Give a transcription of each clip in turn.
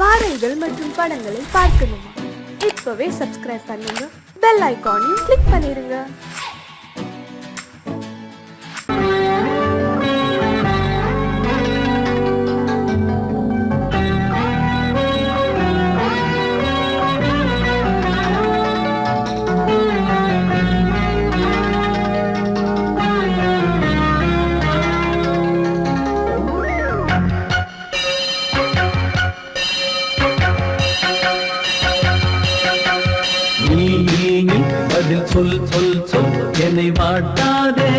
பாடல்கள் மற்றும் படங்களை பார்க்கணுமா? இப்பவே சப்ஸ்கிரைப் பண்ணுங்க, பெல் ஐகானையும் கிளிக் பண்ணிருங்க. சொல் சொல் சொல் என்னை வாட்டாதே,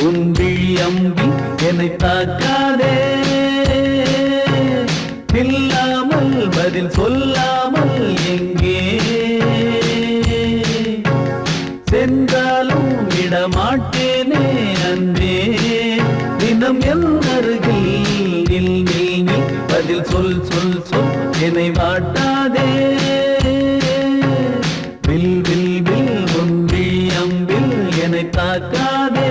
உன் விழி அம்பி என்னை தாக்காதே. இல்லாமல் பதில் சொல்லாமல் எங்கே சென்றாலும் விடமாட்டேனே அன்பே. தினம் என் அருகில் பதில் சொல் சொல் சொல் என்னை வாட்டாதே. தாக்காதே.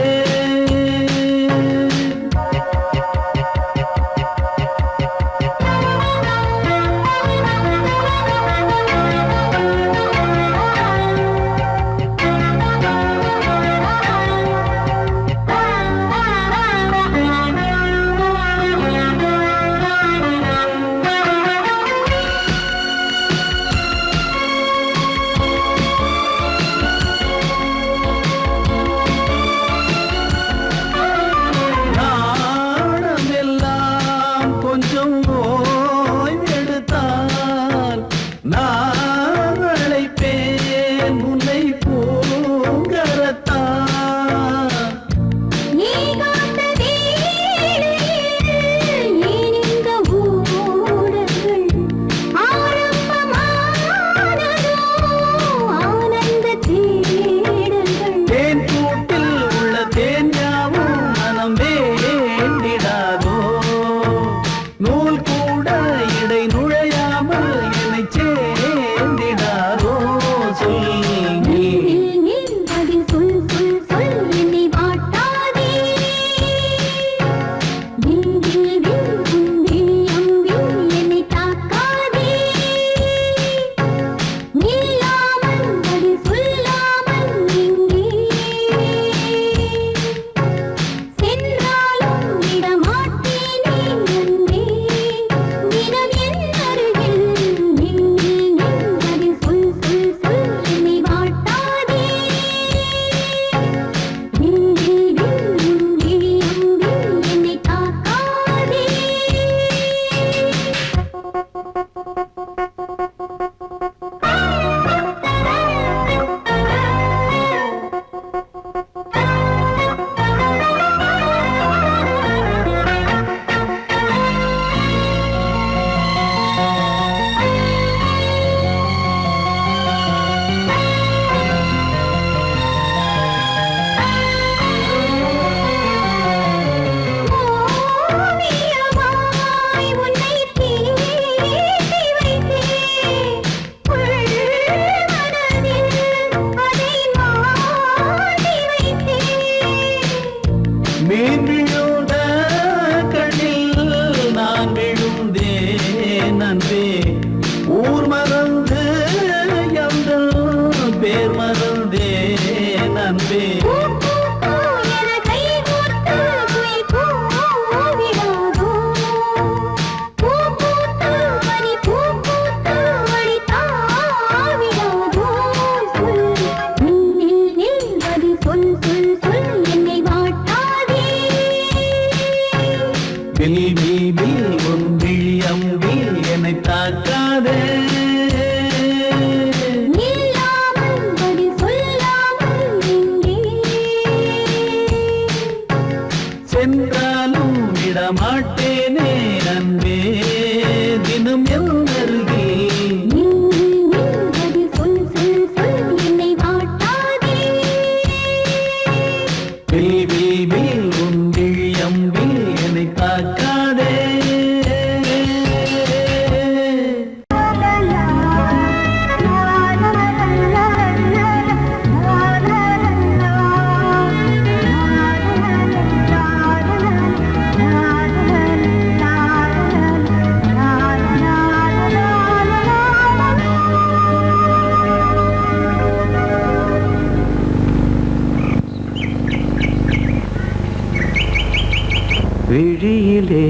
விழியிலே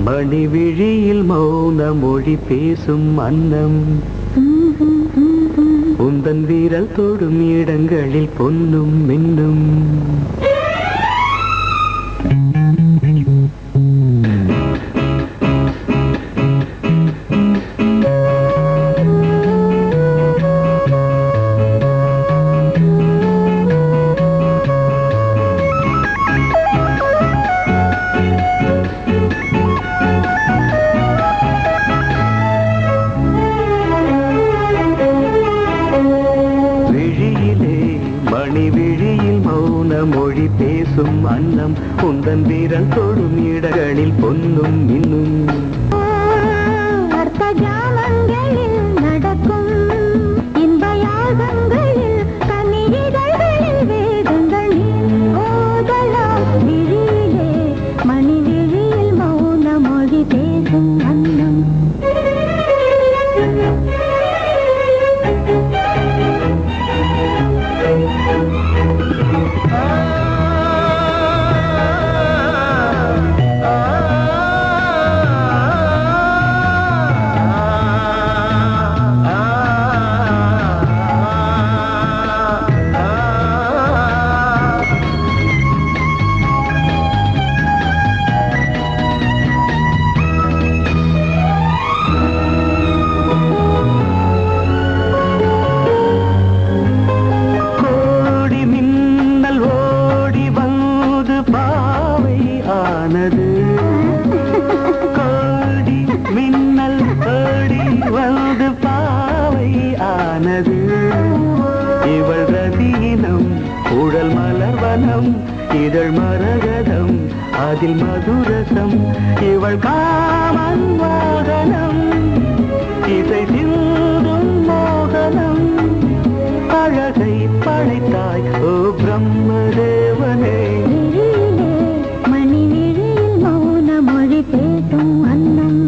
மணி விழியில் மௌன மொழி பேசும் அன்னம் உந்தன் வீரல் தொடும் இடங்களில் பொன்னும் மின்னும் மணி விழியில் மௌன மொழி பேசும் அன்னம் உந்தன் வீரல் தொடும் இடங்களில் பொன்னும் இன்னும் அர்த்த ஜாமங்களில் நடக்கும் இன்ப யாகங்களில் கனிதழ்களில் வேதங்கள் ஓதலாம் விழியிலே மணி விழியில் மௌன மொழி பேசும் அன்னம் கோடி மின்னல் ஓடி வந்து பாவை ஆனது இவள் ரதீனம் உடல் மலர்வனம் இதழ் மரகதம் அதில் மதுரசம் இவள் காமன் மோகனம் இசை சிந்தும் மோகனம் அழகை படைத்தாய் ஓ பிரம்மதேவனே பேசும் அன்னம்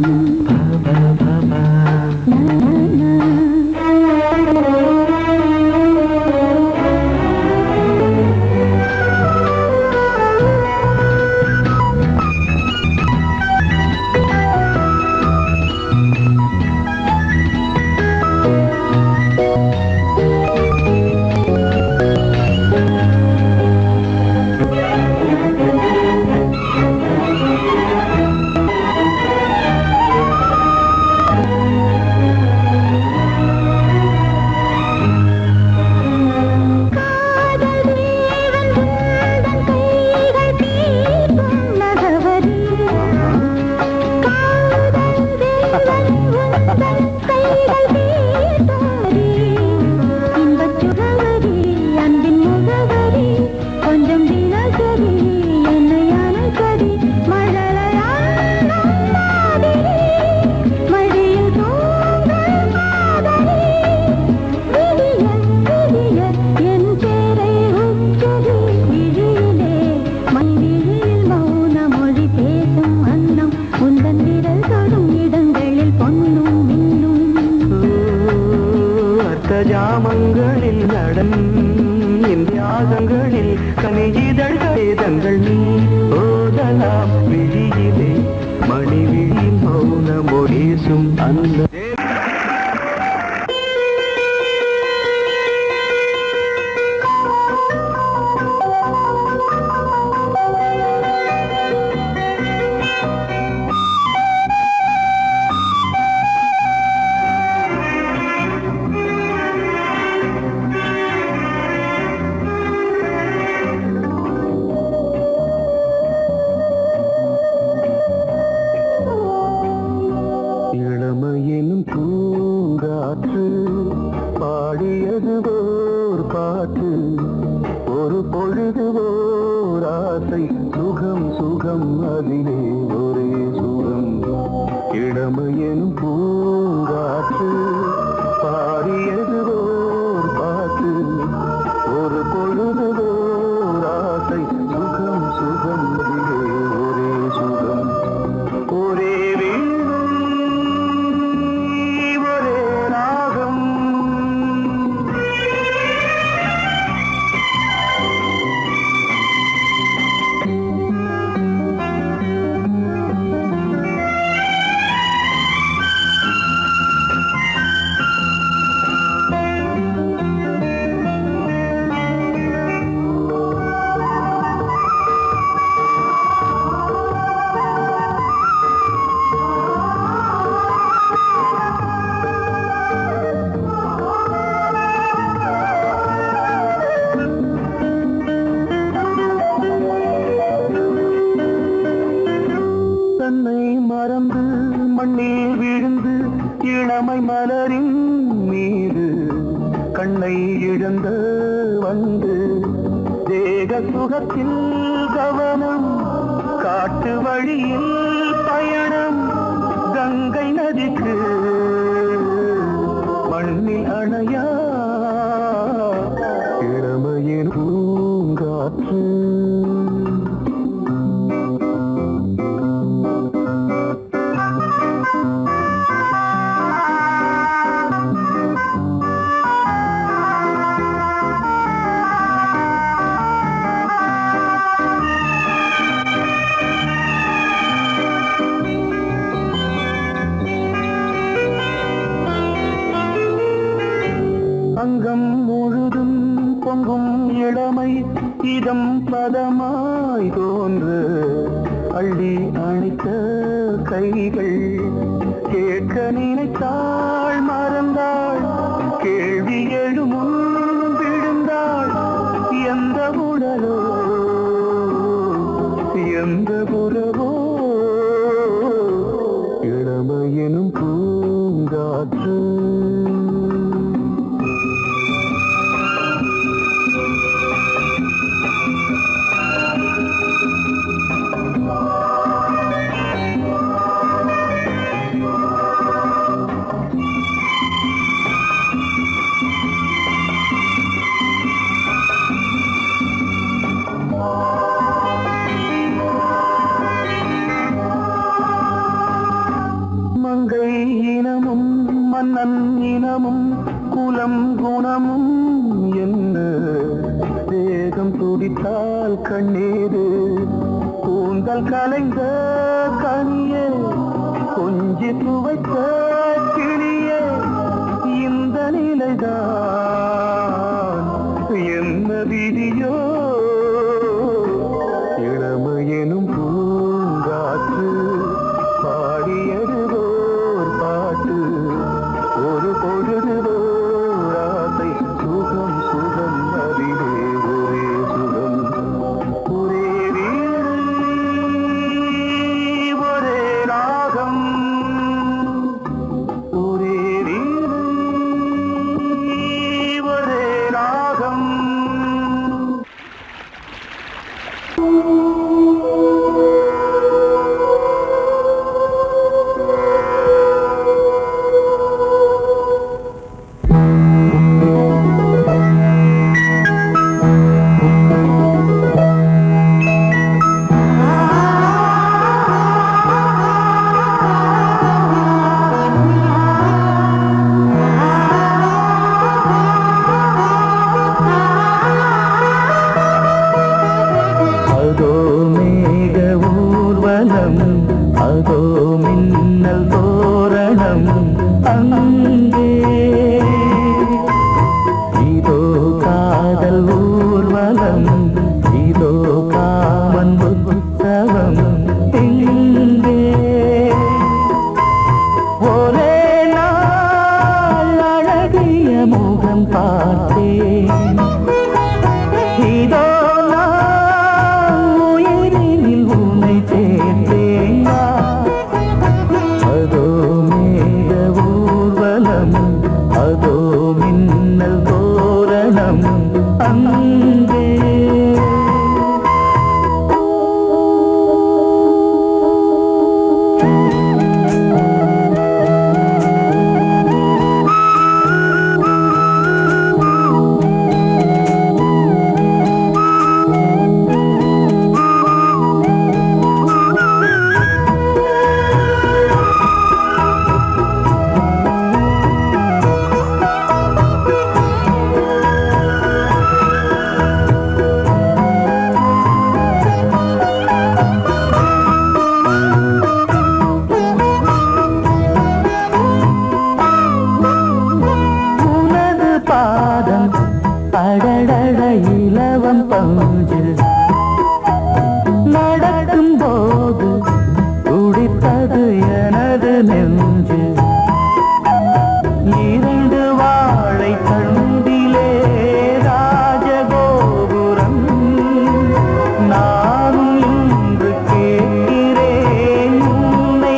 ஜாமங்களில் நடன் இந்தியாசங்களில் கனிதழ்கள் நீ ஓதலாம் விழியிலே மணி விழியில் மௌன மொழிசும் அந்த இளமையெனும் மறந்து மண்ணில் விழுந்து இளமை மலரின் மீது கண்ணை இழந்த வந்து தேக சுகத்தில் கவனம் காட்டு வழியில் பயணம் கங்கை நதிக்கு மண்ணில் அணையா இளமையின் பூங்காற்று அங்கம் முழுதும் பொங்கும் இளமை இதம் பதமாய் தோன்று அள்ளி அணைத்த கைகள் கேட்க நினைத்தாள் மறந்தாள் கேள்வி எழுமுன் விழுந்தாள் எந்த உடலோ எந்த புறவோ இளமையெனும் பூங்காற்று மங்கை இனமும் மன்னன் இனமும் குலம் குணமும் என்ன தேகம் துடித்தால் கண்ணீரு கூந்தல் கலைந்த கனியே கொஞ்சி துவைத்த கிளியே இந்த நிலைதான் என்ன விதியோ இளமையெனும் பூங்காற்று பாடியதுவோர் பாட்டு ஒரு பொழுதுவோர் ஆசை சுகம் சுகம் அதிலே ஒரே சுகம் ஒரே வீடு ஒரே ராகம் ஒரே வீடு ஒரே ராகம் அதோ மேக ஊர்வலம் அதோ மின்னல் தோரணம் அங்கே இதோ காதல் ஊர்வலம் இதோ காமன் உற்சவம் எங்கே ஒரே நாள் அழகிய முகம் பார்த்தேன் இதோ அதோ மேக ஊர்வலம் அதோ மின்னல் தோரணம் அங்கே அடடட இலவம் பஞ்சு நடக்கும் போது துடித்தது எனது நெஞ்சு இரண்டு வாழை கண்டிலே ராஜகோபுரம் நானும் இன்று கேட்கிறேன் உன்னை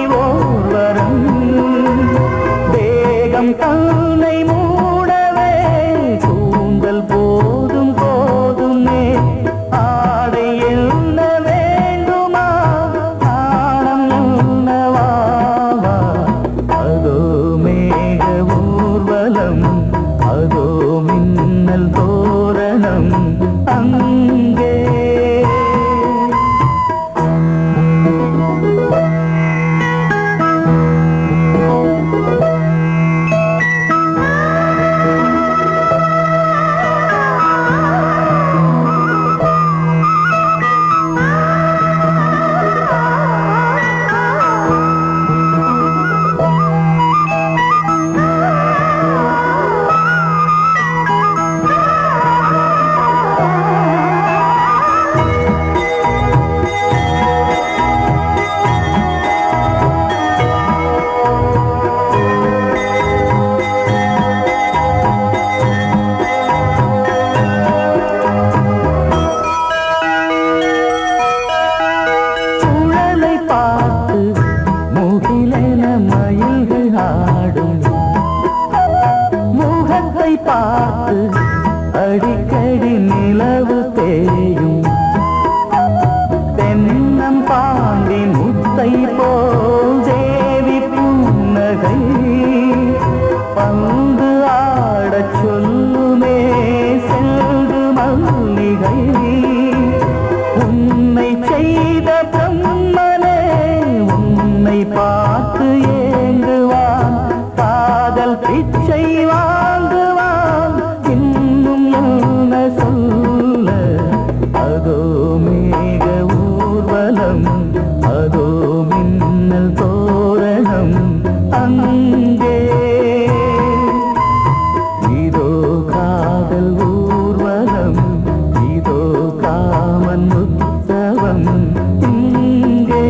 குயிலென மயில்கள் ஆடும் முகத்தை பார்த்து அடிக்கடி நிலவு தேயும் தென்னம் பாண்டி முத்தை போல் தேவி புன்னகை பந்து ஆடச் சொல்லுமே செல்கு மல்லிகை உன்னை செய்த பிரம்மனே உன்னை பார்த்து ஏங்குவான் காதல் பிச்சை வாங்குவான் இன்னும் என்ன சொல்ல அதோ மேக ஊர்வலம் அதோ மின்னல் தோரணம் அங்கே இதோ காதல் ஊர்வலம் இதோ காமன் உற்சவம் இங்கே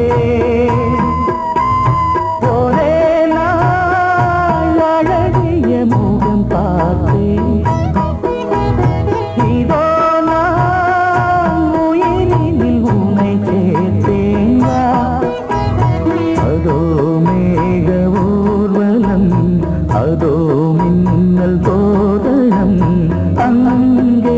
ஒரே நாள் அழகிய முகம் பார்த்தேன் இதோ நான் உயிரினில் உன்னை சேர்த்தேன் அதோ மேக ஊர்வலம் அதோ மின்னல் தோரணம் அங்கே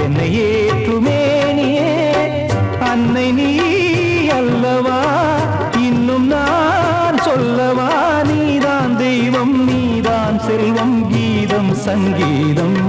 என்னை ஏற்றுமேனியே அன்னை நீ அல்லவா இன்னும் நான் சொல்லவா நீதான் தெய்வம் நீதான் செல்வம் கீதம் சங்கீதம்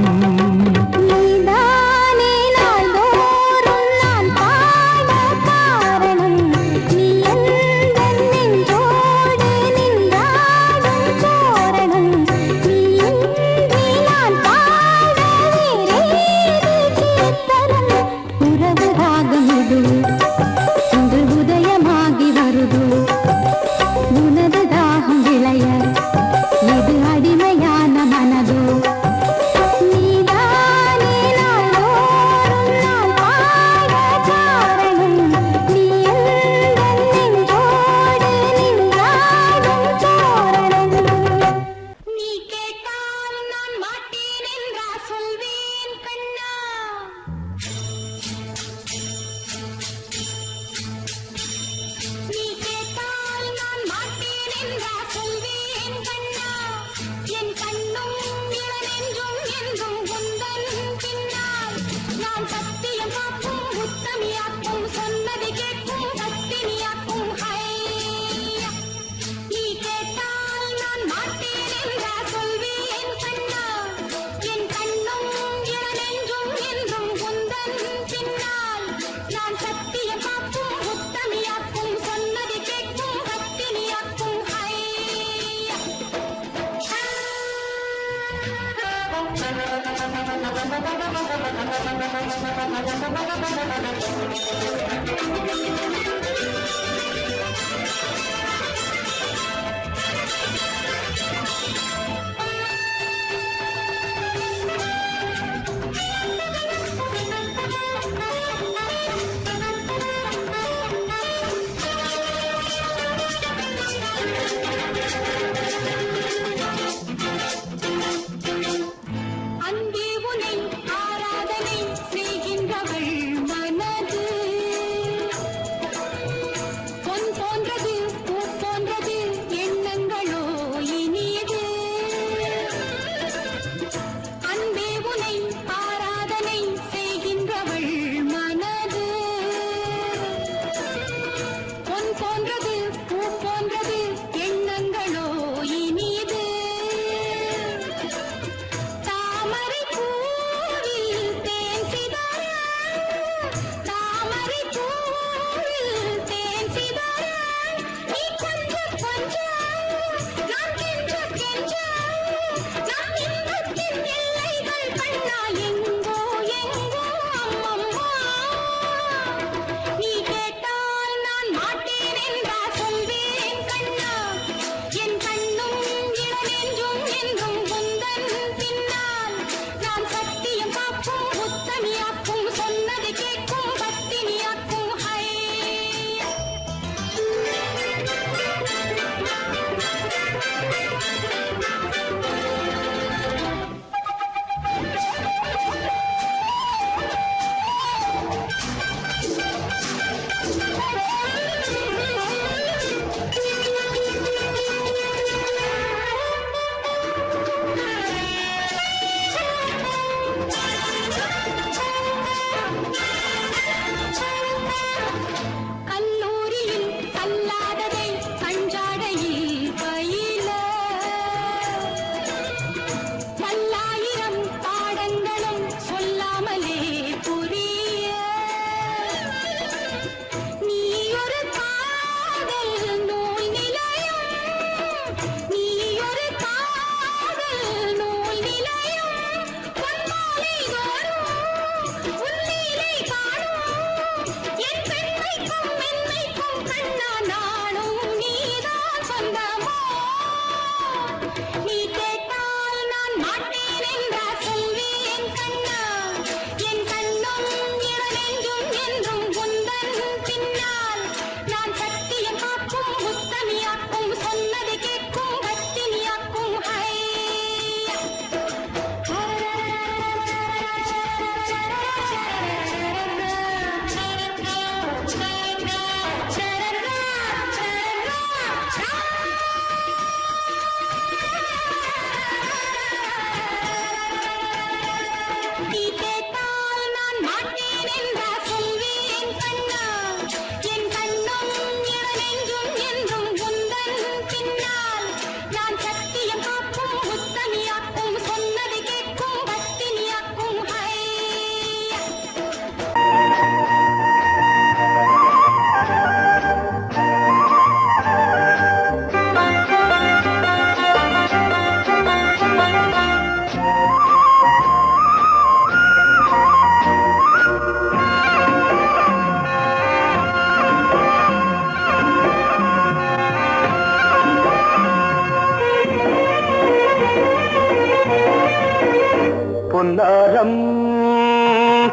பொன்னாரம்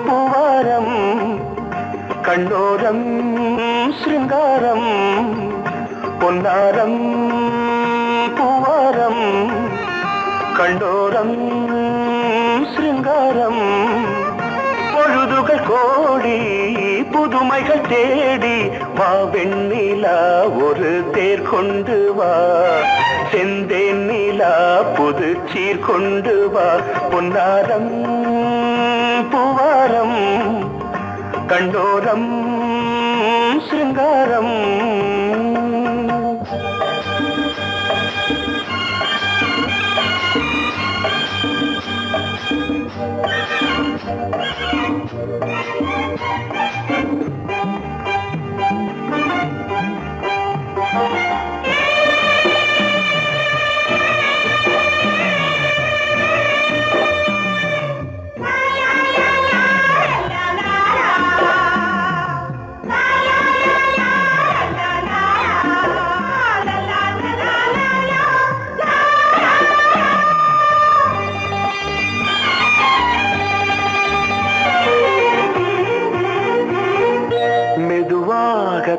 பூவாரம் கண்ணோரம் சிருங்காரம் பொன்னாரம் பூவாரம் கண்டோரம் சிருங்காரம் பொழுதுகள் கோடி புதுமைகள் தேடி வா வெண்ணிலா ஒரு தேர் கொண்டு வா செந்தேன் நிலா புது சீர் கொண்டு வா பொன்னாரம் பூவாரம் கண்டோரம் சிருங்காரம்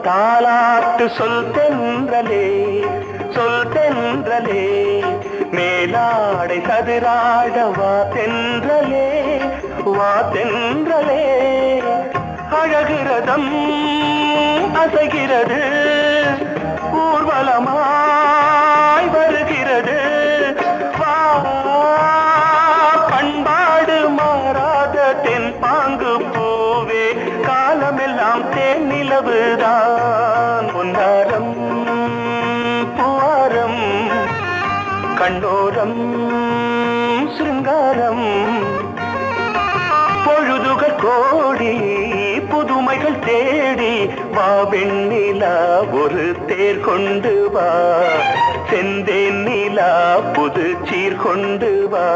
தாலாட்டு சொல் தென்றலே சொல் தென்றலே மேலாடை சதுராட வா தென்றலே வா தென்றலே அழகிறதம் அசைகிறது ஊர்வலமாய் வருகிறது வா பண்பாடு மாறாத தென் பாங்கு பூவே காலமெல்லாம் தேன் நிலவுதான் பொன்னாரம் பூவாரம் கண்ணோரம் சிருங்காரம் பொழுதுகள் கோடி புதுமைகள் தேடி வா வெண்ணிலா ஒரு தேர் கொண்டு வா செந்தேன் நிலா புது சீர் கொண்டு வா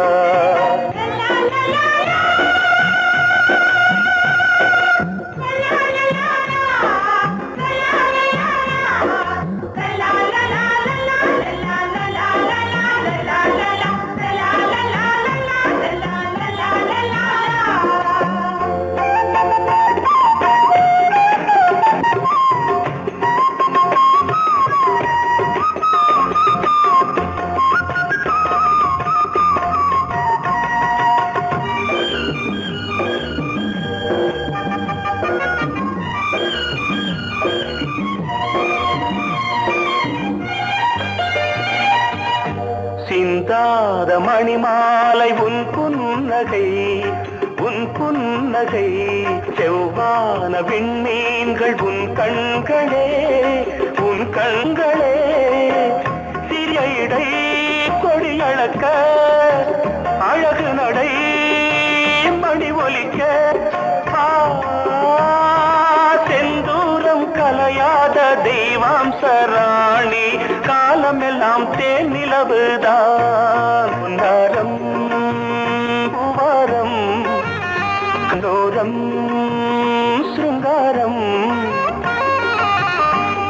சிந்தாத மணிமாலை உன் புன்னகை உன் புன்னகை செவ்வான விண்மீன்கள் உன் கண்களே உன் கண்களே சிறிய இடை கொடியளக்க அழகு நடை மணி ஒலிக்க செந்தூரம் கலையாத தெய்வாம்சராணி காலமெல்லாம் தேன் நிலவுதான் பொன்னாரம் பூவாரம் கண்டோரம் சிருங்காரம்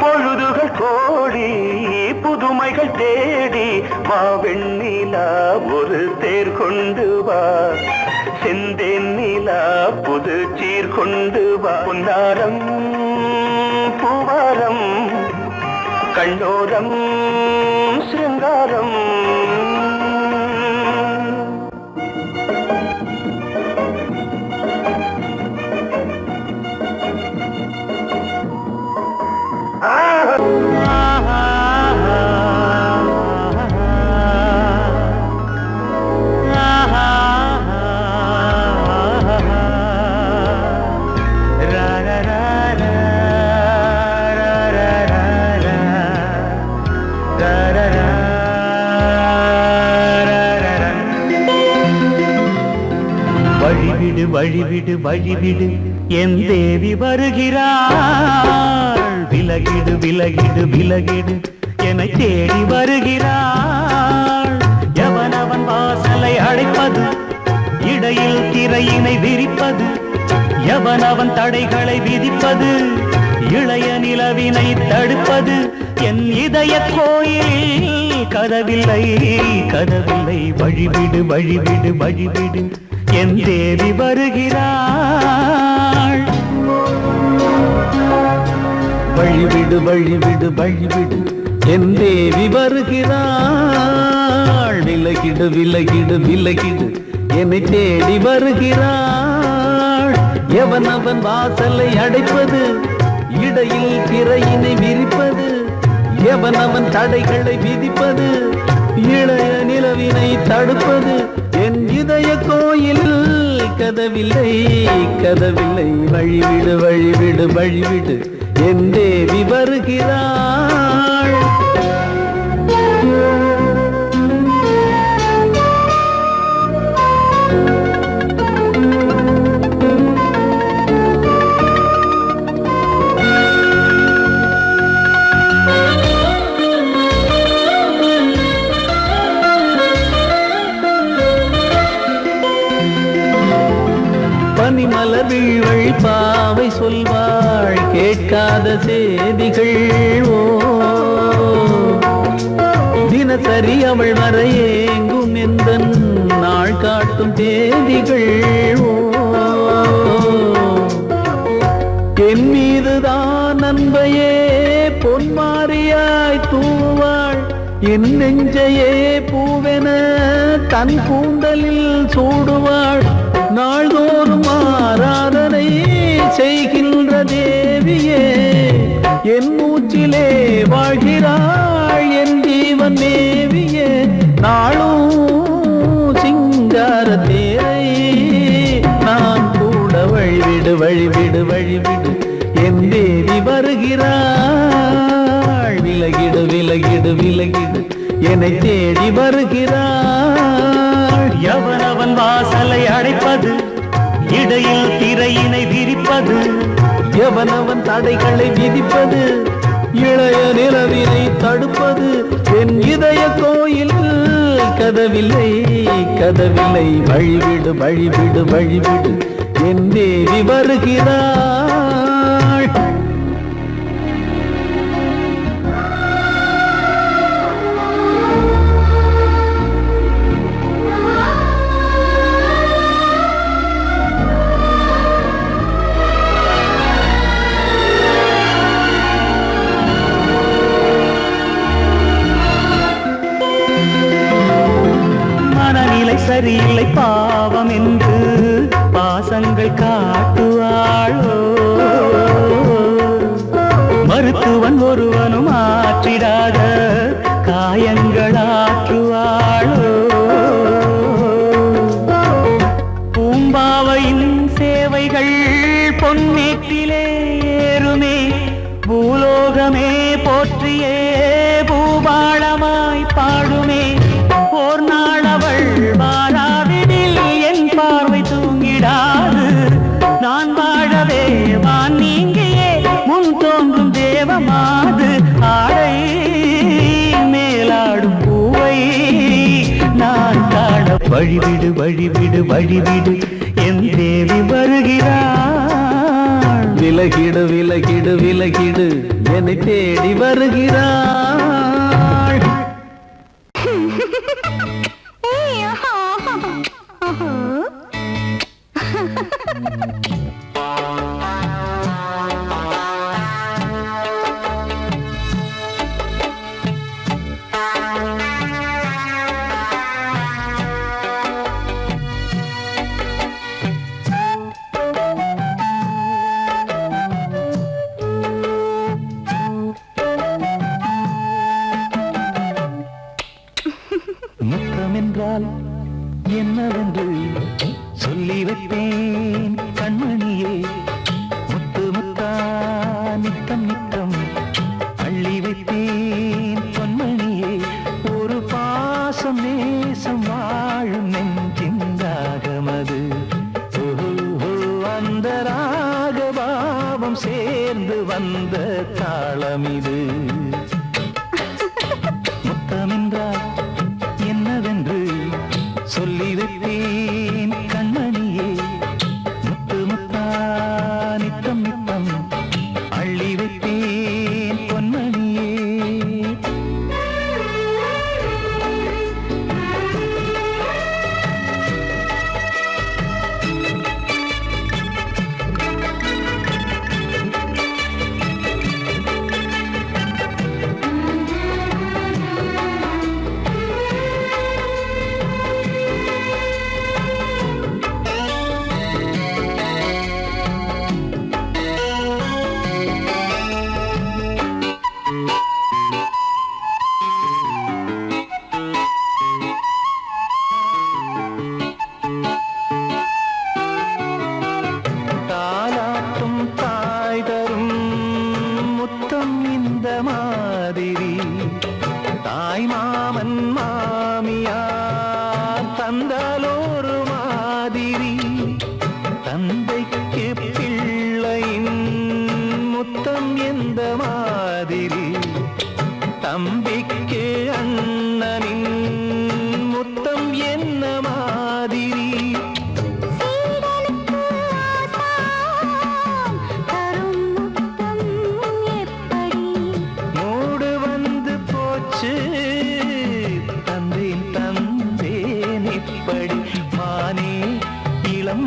பொழுதுகள் கோடி புதுமைகள் தேடி வா வெண்ணிலா ஒரு தேர் கொண்டு வா செந்தேன் நிலா புது சீர் கொண்டு வா பொன்னாரம் பூவாரம் கண்டோரம் சிருங்காரம் வழிவிடு வழிவிடு வழிவிடு என் தேவி வருகிறாள் விலகிடு விலகிடு விலகிடு என்னை தேடி வருகிறாள் எவனவன் வாசலை அடைப்பது இடையில் திரையினை விரிப்பது எவனவன் தடைகளை விதிப்பது இளைய நிலவினை தடுப்பது என் இதய கோயிலில் கதவில்லை கதவில்லை வழிவிடு வழிவிடு வழிவிடு என் தேவி வருகிறாள். வழிவிடு வழிவிடு வழிவிடு என் தேவி வருகிறாள். விலகிடு விலகிடு விலகிடு என்னை தேடி வருகிறாள். எவன் அவன் வாசலை அடைப்பது, இடையில் திரையினை விரிப்பது, எவன் அவன் தடைகளை விதிப்பது, இளைய நிலவினை தடுப்பது, என் இதய கோயில் கதவில்லை கதவில்லை. வழிவிடு வழிவிடு வழிவிடு என் தேவி வருகிறாள். பனிமலர் வீழ்வழி பாவை சொல்வாள் கேட்காத செய்திகள். ஓ தினசரி அவள் வர ஏங்கும் எந்த நாள் காட்டும் தேதிகள். ஓ என் மீதுதான் அன்பையே பொன்மாரியாய் தூவாள். என் நெஞ்சையே பூவென தன் கூந்தலில் சூடுவாள். நாள்தோறும் ஆராதனை செய்கின்ற தேவியே, என் மூச்சிலே வாழ்கிறாள் என் ஜீவன் தேவியே. நாளும் சிங்கார தேரை நான் கூட வழிவிடு வழிவிடு வழிவிடு என் தேவி வருகிறாள். விலகிடு விலகிடு விலகிடு என்னை தேடி வருகிறாள். எவனவன் வாசலை அடைப்பது, இடையில் திரையினை விரிப்பது, எவனவன் தடைகளை விதிப்பது, இளைய நிலவினை தடுப்பது, என் இதய கோயில் கதவில்லை கதவில்லை. வழிவிடு வழிவிடு வழிவிடு என் தேவி வருகிறாள். சரியில்லை பாவம் என்று பாசங்கள் காட்டுவாளோ. மருத்துவன் ஒருவனும் ஆற்றிடாத காயங்களாற்றுவாளோ. பூம்பாவையின் சேவைகள் பொன்னேற்றிலே ஏறுமே, பூலோகமே போற்றியே பூபாளமாய் பாடுமே. ஓர் நாள் அவள் வாராவிடில் என் பார்வை தூங்கிடாது. நான் வாழவே வான் நீங்கியே முன் தோன்றும் தேவமாது. ஆடை மேலாடும் பூவை நான் காண வழிவிடு வழிவிடு வழிவிடு என் தேவி வருகிறாள். விலகிடு விலகிடு விலகிடு என்னை தேடி வருகிறாள். முத்தமென்றால் என்னவென்று சொல்லி வைப்பேன் கண்மணியே. முத்து முத்தா நித்தம் நித்தம் அள்ளி வைப்பேன் பொன்மணியே. ஒரு பாசம் நேசம் வாழும் நெஞ்சின் ராகமது. அந்த ராகபாவம் சேர்ந்து வந்த தாளமிது. முத்தமென்றால் என்னவென்று சொல்லி வைப்பேன் கண்மணியே. முத்து முத்தா நித்தம் நித்தம் அள்ளி வைப்பேன் பொன்மணியே.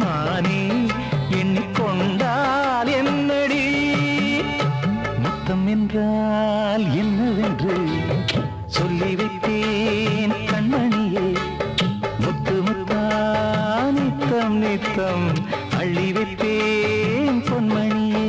நானே எண்ணிக்கொண்டால் என்னடி முத்தம் என்றால் என்னவென்று சொல்லி வைத்தேன் கண்மணியே முத்து முத்தா நித்தம் நித்தம் அள்ளி வைத்தேன் பொன்மணியே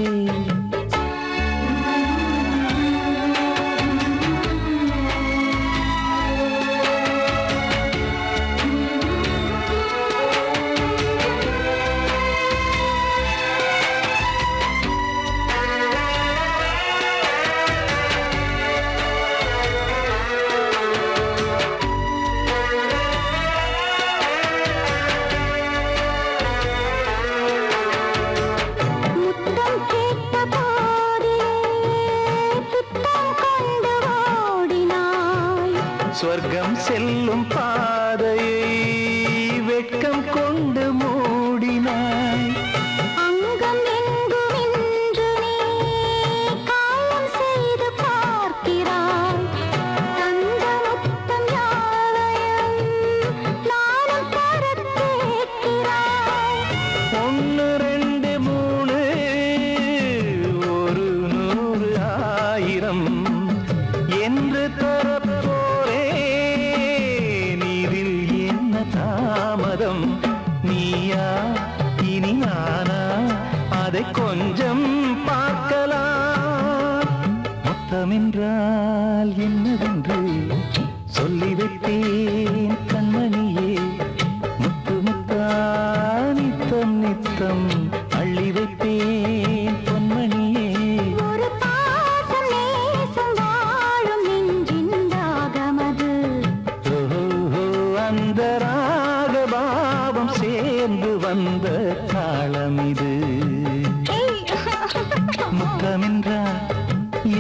சொர்க்கம் செல்லும் பாதையை வெட்கம் கொண்டு மூடினாய் அங்கம் எங்குமென்று நீ காயம் செய்து பார்க்கிறாய் தந்த முத்தம் யாவையும் நானும் தரக் கேட்கிறாய் 1 2 3 ஒரு 100 1000 என்று தாமதம் நீயா இனி நானா அதை கொஞ்சம் பார்க்கலாம் முத்தமென்றால் என்னவென்று சொல்லி வைத்தேன் கண்மணியே முத்து முத்தா நித்தம் நித்தம் அள்ளி வைத்தேன் பொன்மணியே ஒரு பாசம் நேசம் வாழும் நெஞ்சின் ராகமது அந்த ராகபாவம் சேர்ந்து வந்த காலம் இது முத்தமென்றால்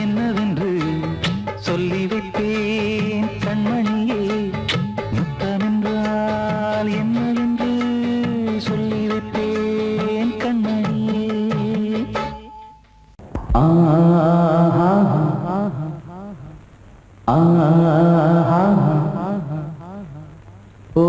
என்னவென்று சொல்லி வைத்தேன் கண்மணியே முத்தமென்றால் என்னவென்று சொல்லி வைத்தேன் கண்மணியே ஓ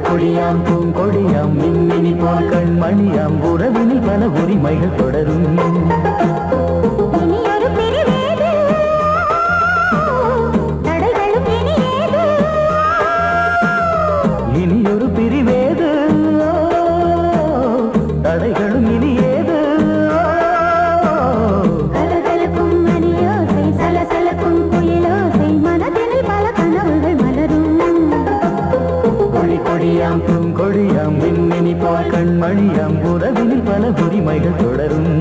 கொடியாம் பூங்கொடியாம் மின்மினி போல் கண்மணியாம் உறவினில் பல உரிமைகள் தொடரும் இனியொரு பிரிவேது தடைகளும் இனியேது கலகலக்கும் மணியோசை சலசலக்கும் குயிலோசை மனதினில் பல கனவுகள் மலரும் கொடியாம் பூங்கொடியாம் மின்மினி போல் கண்மணியாம் உறவினில் பல உரிமைகள் தொடரும்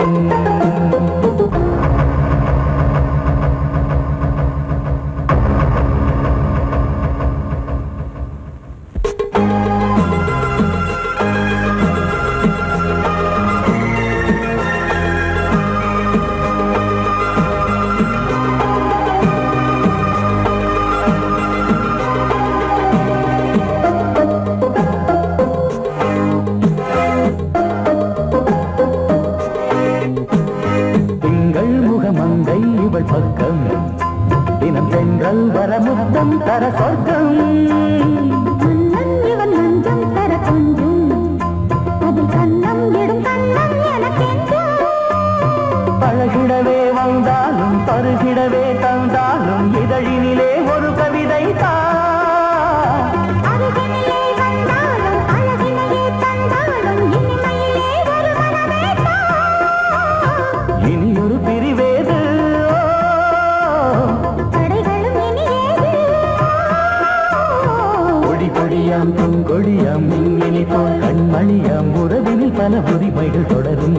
கொடியாம் பூங்கொடியாம் மின்மினி போல் கண்மணியாம் உறவினில் பல உரிமைகள் தொடரும்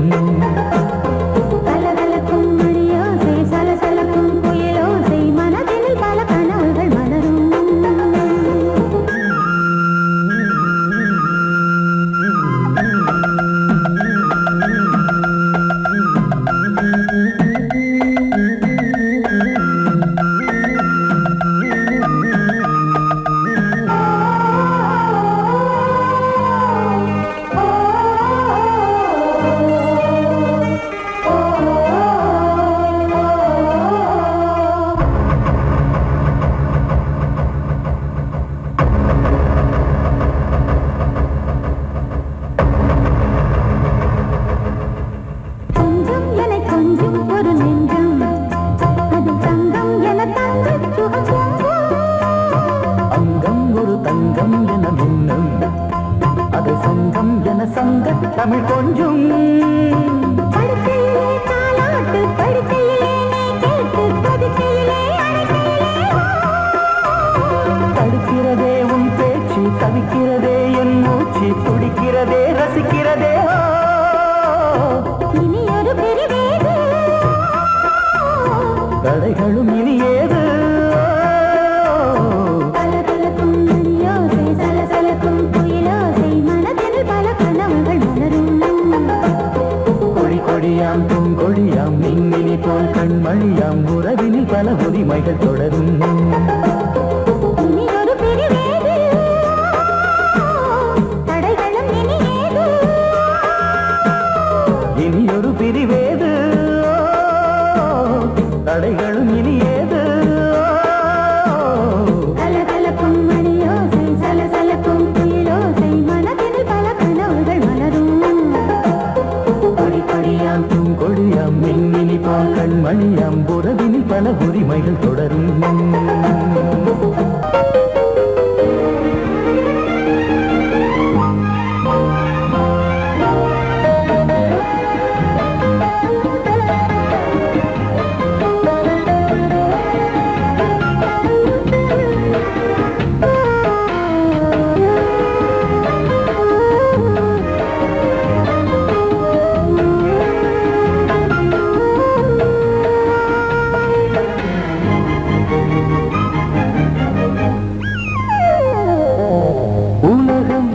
கலகலக்கும் மணியோசை சலசலக்கும் குயிலோசை மனதினில் பல கனவுகள் மலரும் தமிழ் கொஞ்சம் படுக்கையிலே தாலாட்டு படுக்கையிலே நீ கேட்டு கொதிக்கையிலே தடுக்கிறதே உன் பேச்சு தவிக்கிறதே என் மூச்சு துடிக்கிறதே ரசிக்கிறதே இனி ஒரு பிரிவேது தடைகளும் இனி ஏது கலகலக்கும் மணியோசை சலசலக்கும் குயிலோசை மனதில் பல கனவுகள் மலரும் கொடி கொடியாம் பூங்கொடியாம் மின்மினி போல் கண்மணியாம் உறவினில் பல உரிமைகள் தொடரும் இனி ஒரு பிரிவேது தடைகளும் இனி ஏது இனி ஒரு பிரிவேது தடைகளும் இனி ஏது கலகலக்கும் மணியோசை சலசலக்கும் குயிலோசை மனதில் பல கனவுகள் மலரும் கொடி கொடியாம் பூங்கொடியாம் மின்மினி போல் கண்மணியாம் உறவினில் பல உரிமைகள் தொடரும் உலகம்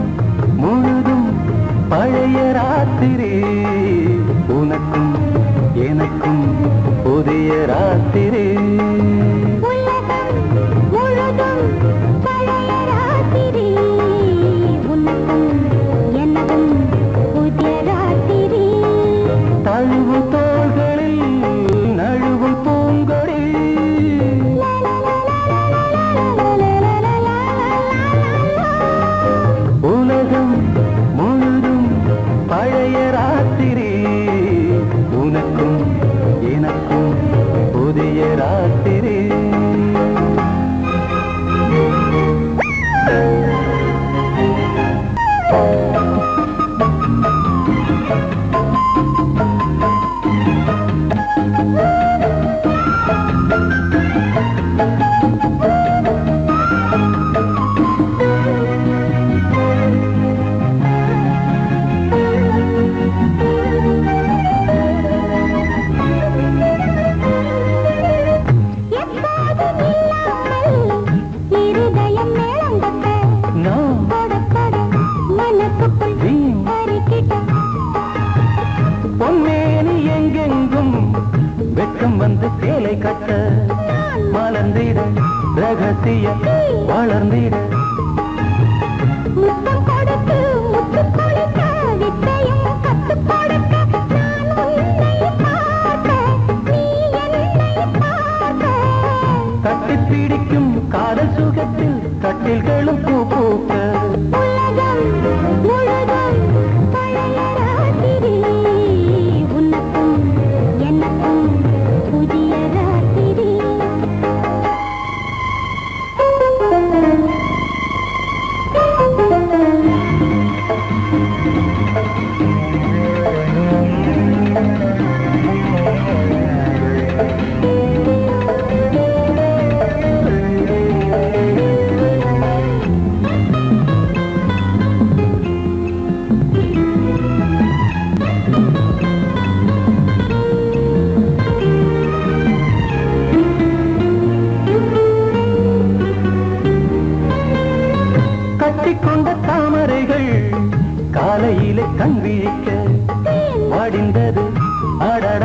முழுதும் பழைய ராத்திரி உனக்கும் எனக்கும் புதிய ராத்திரி உலகம் முழுதும் பழைய ராத்திரி உனக்கும் எனக்கும் புதிய ராத்திரி தழுவு தோள்களில் நழுவு பூங்கொடி உலகம் முழுதும் பழைய ராத்திரி உனக்கும் எனக்கும் புதிய ராத்திரி இருதயம் மேளங்கட்ட நான் படப்பட மனசுக்குள் வீண் அறிக்கிட்ட பொன்னேனி எங்கெங்கும் வெட்கம் வந்து சேலை கட்ட மலர்ந்திட ரகசிய வளர்ந்திட முத்தம் கொடுத்து முத்து கொடுக்க வித்தையும் கத்து கொடுக்க நான் உன்னை பார்க்க நீ என்னை பார்க்க தட்டி பிடிக்கும் காதல் சுகத்தில் கட்டில்களும் பூ பூக்க உலகம் முழுதும் பழைய ராத்திரி உனக்கும் எனக்கும் புதிய ராத்திரி கட்டிக்கொண்ட தாமரைகள் காலையிலே கண் விழிக்க வாடிந்தது அடட